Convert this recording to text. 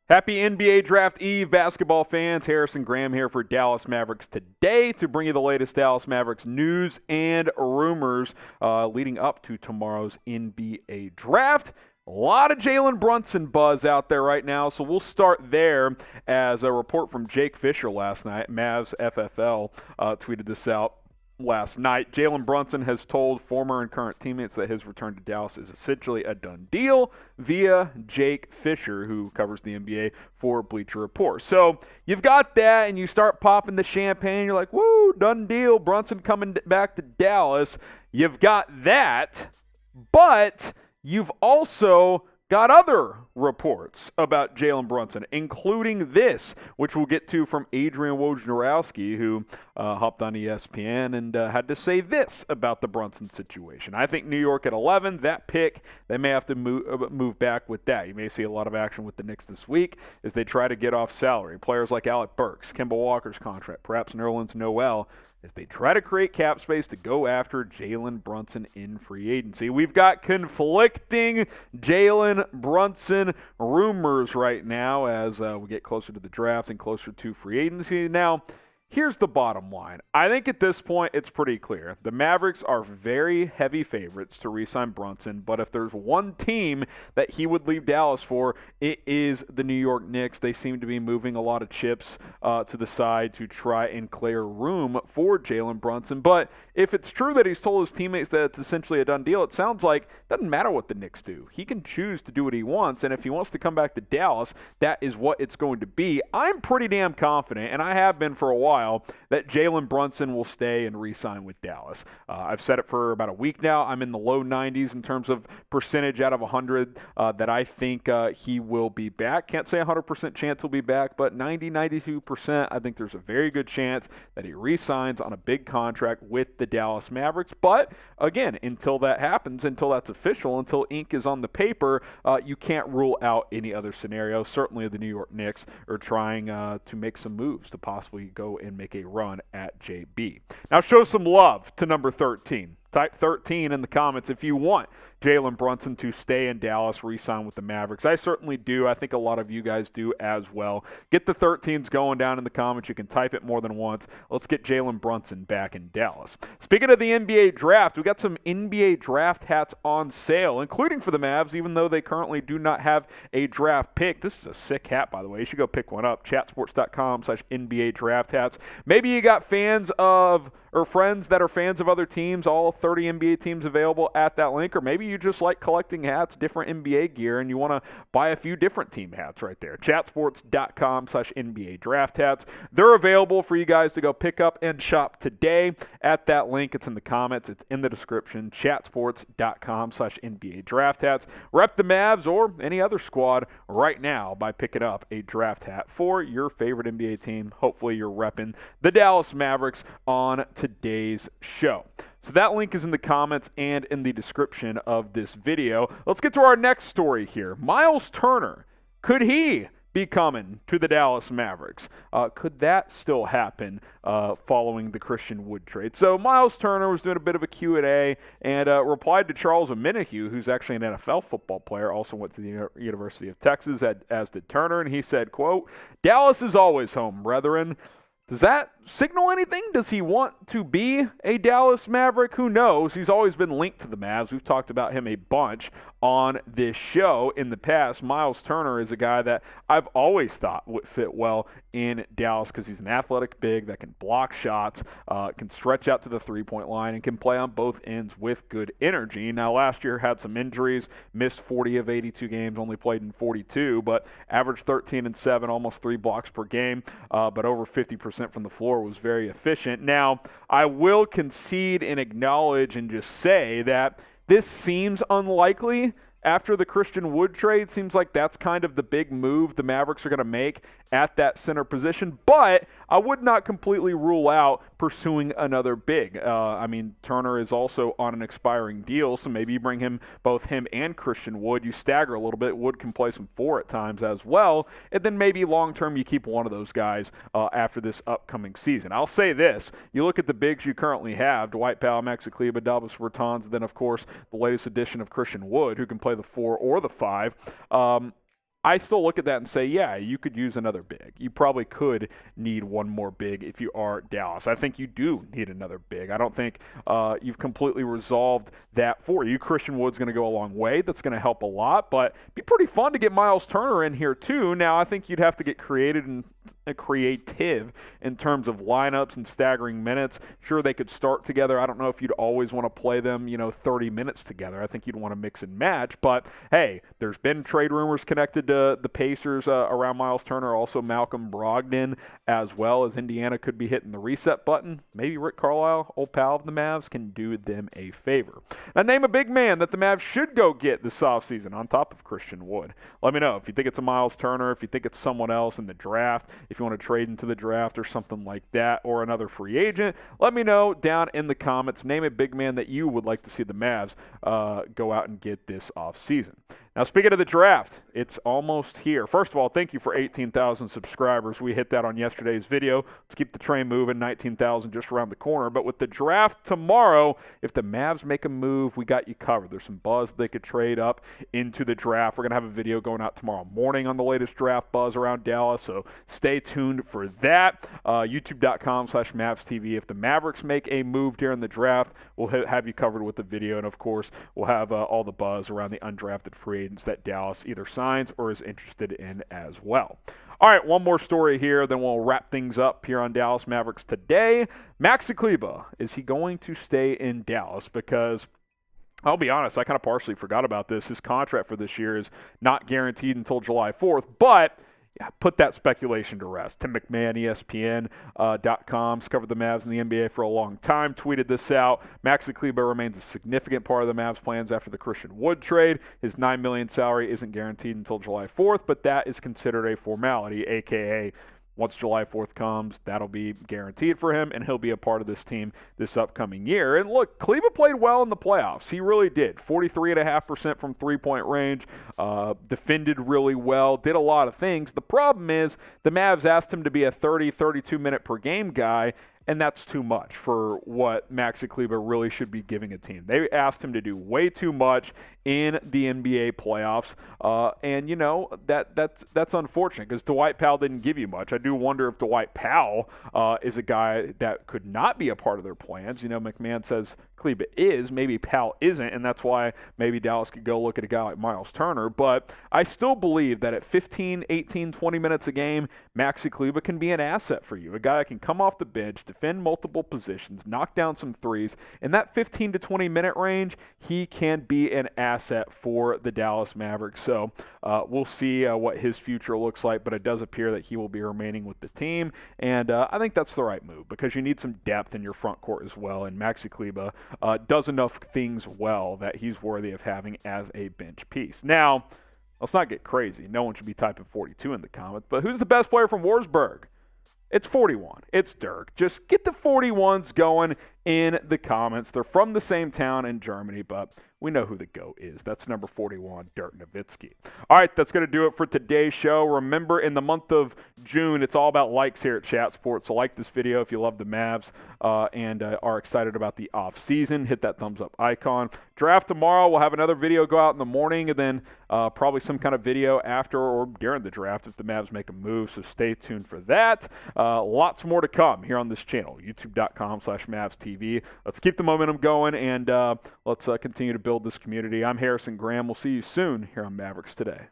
Happy NBA Draft Eve, basketball fans. Harrison Graham here for Dallas Mavericks Today to bring you the latest Dallas Mavericks news and rumors leading up to tomorrow's NBA Draft. A lot of Jalen Brunson buzz out there right now, so we'll start there as a report from Jake Fischer last night. Mavs FFL tweeted this out last night. Jalen Brunson has told former and current teammates that his return to Dallas is essentially a done deal via Jake Fischer, who covers the NBA for Bleacher Report. So you've got that, and you start popping the champagne. You're like, woo, done deal. Brunson coming back to Dallas. You've got that, but you've also got other reports about Jalen Brunson, including this, which we'll get to from Adrian Wojnaroski, who hopped on ESPN and had to say this about the Brunson situation. I think New York at 11, that pick, they may have to move back with that. You may see a lot of action with the Knicks this week as they try to get off salary. Players like Alec Burks, Kemba Walker's contract, perhaps Nerlens Noel, as they try to create cap space to go after Jalen Brunson in free agency. We've got conflicting Jalen Brunson rumors right now as we get closer to the draft and closer to free agency. Now, here's the bottom line. I think at this point it's pretty clear. The Mavericks are very heavy favorites to re-sign Brunson, but if there's one team that he would leave Dallas for, it is the New York Knicks. They seem to be moving a lot of chips to the side to try and clear room for Jalen Brunson. But if it's true that he's told his teammates that it's essentially a done deal, it sounds like it doesn't matter what the Knicks do. He can choose to do what he wants, and if he wants to come back to Dallas, that is what it's going to be. I'm pretty damn confident, and I have been for a while, that Jalen Brunson will stay and re-sign with Dallas. I've said it for about a week now. I'm in the low 90s in terms of percentage out of 100 that I think he will be back. Can't say 100% chance he'll be back, but 90, 92%, I think there's a very good chance that he re-signs on a big contract with the Dallas Mavericks. But again, until that happens, until that's official, until ink is on the paper, you can't rule out any other scenario. Certainly the New York Knicks are trying to make some moves to possibly go and make a run at JB. Now show some love to number 13. Type 13 in the comments if you want Jalen Brunson to stay in Dallas, re-sign with the Mavericks. I certainly do. I think a lot of you guys do as well. Get the 13s going down in the comments. You can type it more than once. Let's get Jalen Brunson back in Dallas. Speaking of the NBA draft, we got some NBA draft hats on sale, including for the Mavs, even though they currently do not have a draft pick. This is a sick hat, by the way. You should go pick one up. Chatsports.com/NBA draft hats. Maybe you got fans of or friends that are fans of other teams, all 30 NBA teams available at that link, or maybe you just like collecting hats, different NBA gear, and you want to buy a few different team hats right there. Chatsports.com/NBA draft hats. They're available for you guys to go pick up and shop today at that link. It's in the comments. It's in the description. Chatsports.com/NBA draft hats. Rep the Mavs or any other squad right now by picking up a draft hat for your favorite NBA team. Hopefully you're repping the Dallas Mavericks on today's show. So that link is in the comments and in the description of this video. Let's get to our next story here. Myles Turner, could he be coming to the Dallas Mavericks? Could that still happen following the Christian Wood trade? So Myles Turner was doing a bit of a Q&A and replied to Charles Omenihu, who's actually an NFL football player, also went to the University of Texas, as did Turner, and he said, quote, "Dallas is always home, brethren." Does that signal anything? Does he want to be a Dallas Maverick? Who knows? He's always been linked to the Mavs. We've talked about him a bunch on this show in the past. Myles Turner is a guy that I've always thought would fit well in Dallas because he's an athletic big that can block shots, can stretch out to the three-point line, and can play on both ends with good energy. Now, last year had some injuries, missed 40 of 82 games, only played in 42, but averaged 13 and 7, almost 3 blocks per game, but over 50% from the floor, was very efficient. Now, I will concede and acknowledge and just say that this seems unlikely after the Christian Wood trade. Seems like that's kind of the big move the Mavericks are going to make at that center position, but I would not completely rule out pursuing another big. I mean, Turner is also on an expiring deal, so maybe you bring him, both him and Christian Wood. You stagger a little bit. Wood can play some 4 at times as well, and then maybe long-term you keep one of those guys after this upcoming season. I'll say this. You look at the bigs you currently have, Dwight Powell, Maxi Kleber, Dallas Mavericks, and then, of course, the latest addition of Christian Wood, who can play the 4 or the 5. I still look at that and say, yeah, you could use another big. You probably could need one more big if you are Dallas. I think you do need another big. I don't think you've completely resolved that for you. Christian Wood's going to go a long way. That's going to help a lot, but it'd be pretty fun to get Myles Turner in here too. Now, I think you'd have to get creative in terms of lineups and staggering minutes. Sure, they could start together. I don't know if you'd always want to play them, 30 minutes together. I think you'd want to mix and match. But, hey, there's been trade rumors connected to the Pacers around Myles Turner, also Malcolm Brogdon, as well as Indiana could be hitting the reset button. Maybe Rick Carlisle, old pal of the Mavs, can do them a favor. Now, name a big man that the Mavs should go get this offseason on top of Christian Wood. Let me know if you think it's a Myles Turner, if you think it's someone else in the draft, if you want to trade into the draft or something like that, or another free agent. Let me know down in the comments. Name a big man that you would like to see the Mavs go out and get this offseason. Now, speaking of the draft, it's almost here. First of all, thank you for 18,000 subscribers. We hit that on yesterday's video. Let's keep the train moving. 19,000 just around the corner. But with the draft tomorrow, if the Mavs make a move, we got you covered. There's some buzz they could trade up into the draft. We're going to have a video going out tomorrow morning on the latest draft buzz around Dallas, so stay tuned for that. YouTube.com/MavsTV. If the Mavericks make a move during the draft, we'll have you covered with the video. And, of course, we'll have all the buzz around the undrafted free agents that Dallas either signs or is interested in as well. All right, one more story here, then we'll wrap things up here on Dallas Mavericks Today. Maxi Kleber, is he going to stay in Dallas? Because I'll be honest, I kind of partially forgot about this. His contract for this year is not guaranteed until July 4th, but put that speculation to rest. Tim McMahon, ESPN.com's covered the Mavs and the NBA for a long time, tweeted this out. Maxi Kleber remains a significant part of the Mavs' plans after the Christian Wood trade. His $9 million salary isn't guaranteed until July 4th, but that is considered a formality, a.k.a. once July 4th comes, that'll be guaranteed for him, and he'll be a part of this team this upcoming year. And look, Kleber played well in the playoffs. He really did. 43.5% from three-point range, defended really well, did a lot of things. The problem is the Mavs asked him to be a 30, 32-minute per game guy, and that's too much for what Maxi Kleber really should be giving a team. They asked him to do way too much in the NBA playoffs, and that's unfortunate because Dwight Powell didn't give you much. I do wonder if Dwight Powell is a guy that could not be a part of their plans. McMahon says Kleber is, maybe Powell isn't, and that's why maybe Dallas could go look at a guy like Myles Turner. But I still believe that at 15, 18, 20 minutes a game, Maxi Kleber can be an asset for you, a guy that can come off the bench, defend multiple positions, knock down some threes. In that 15 to 20-minute range, he can be an asset for the Dallas Mavericks. So we'll see what his future looks like, but it does appear that he will be remaining with the team. And I think that's the right move because you need some depth in your front court as well. And Maxi Kleber does enough things well that he's worthy of having as a bench piece. Now, let's not get crazy. No one should be typing 42 in the comments, but who's the best player from Wurzburg? It's 41. It's Dirk. Just get the 41s going in the comments. They're from the same town in Germany, but we know who the GOAT is. That's number 41, Dirk Nowitzki. All right, that's going to do it for today's show. Remember, in the month of June, it's all about likes here at Chat Sports. So like this video if you love the Mavs and are excited about the offseason. Hit that thumbs up icon. Draft tomorrow. We'll have another video go out in the morning and then probably some kind of video after or during the draft if the Mavs make a move. So stay tuned for that. Lots more to come here on this channel, youtube.com/MavsTV. Let's keep the momentum going and let's continue to build this community. I'm Harrison Graham. We'll see you soon here on Mavericks Today.